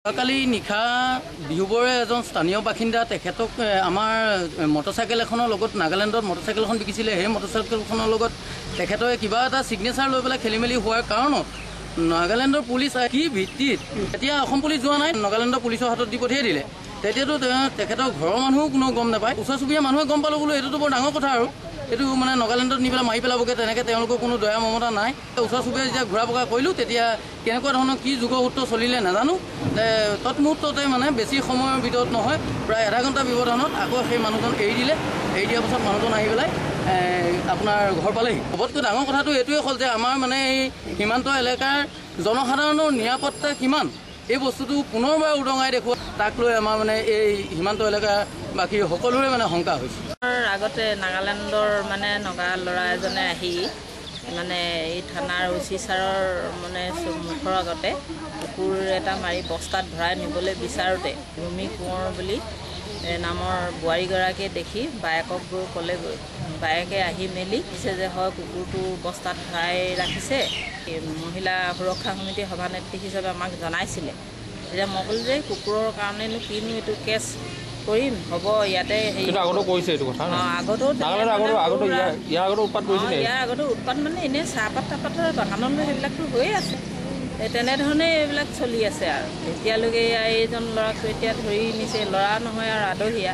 কালি নিশা বিহুবৰে এজন স্থানীয় বাসিন্দা তেখেতক আমাৰ মটৰচাইকেল এখনৰ লগত নাগালেণ্ডত মটৰচাইকেলখন বিকিছিলে। সেই মটৰচাইকেলখনৰ লগত তেখেতে কিবা এটা সিগনেচাৰ লৈ পেলাই খেলিমেলি হোৱাৰ কাৰণত নাগালেণ্ডৰ পুলিচ কি ভিত্তিত এতিয়া অসম পুলিচ যোৱা নাই, নাগালেণ্ডৰ পুলিচৰ হাতত দি পঠিয়াই দিলে। তেতিয়াতো তেখেতৰ ঘৰৰ মানুহো কোনো গম নাপায়, ওচৰ চুবুৰীয়া মানুহে গম পালোঁ বোলো এইটোতো বৰ ডাঙৰ কথা আৰু এইটো মানে নাগালেণ্ডত নি পেলাই মাৰি পেলাবগৈ, তেনেকৈ তেওঁলোকৰ কোনো দয়া মমতা নাই। ওচৰ চুবুৰীয়া যেতিয়া ঘূৰা পকা কৰিলোঁ তেতিয়া কেনেকুৱা ধৰণৰ কি যুগসূত্ৰ চলিলে নাজানো। তৎমুহূৰ্ততে মানে বেছি সময়ৰ ভিতৰত নহয়, প্ৰায় আধা ঘণ্টা ব্যৱধানত আকৌ সেই মানুহজন এৰি দিলে। এৰি দিয়াৰ পাছত মানুহজন আহি পেলাই আপোনাৰ ঘৰ পালেহি। চবতকৈ ডাঙৰ কথাটো এইটোৱে হ'ল যে আমাৰ মানে এই সীমান্ত এলেকাৰ জনসাধাৰণৰ নিৰাপত্তা কিমান, এই বস্তুটো পুনৰবাৰ উদঙাই দেখুওৱা, তাক লৈ আমাৰ মানে এই সীমান্ত এলেকাৰ বাকী সকলোৰে মানে শংকা হৈছে। আগতে নাগালেণ্ডৰ মানে নগা ল'ৰা এজনে আহি মানে এই থানাৰ OC ছাৰৰ মানে মুখৰ আগতে কুকুৰ এটা মাৰি বস্তাত ভৰাই নিবলৈ বিচাৰোঁতে ভূমি কোঁৱৰ বুলি নামৰ বোৱাৰীগৰাকীয়ে দেখি বায়েকক গৈ ক'লেগৈ। বায়েকে আহি মেলি কৈছে যে হয় কুকুৰটো বস্তাত ভৰাই ৰাখিছে। মহিলা সুৰক্ষা সমিতি সভানেত্ৰী হিচাপে আমাক জনাইছিলে। এতিয়া মই ক'লোঁ যে কুকুৰৰ কাৰণেনো কিনো এইটো কেছ কৰিম, হ'ব ইয়াতে ইয়াৰ আগতো উৎপাত মানে এনেই চাহপাত তাহপাতৰ বাগানলৈ সেইবিলাকতো হৈয়ে আছে। তেনেধৰণে এইবিলাক চলি আছে আৰু এতিয়ালৈকে এইজন ল'ৰাকটো এতিয়া ধৰি নিছে, ল'ৰা নহয় আৰু আদহীয়া।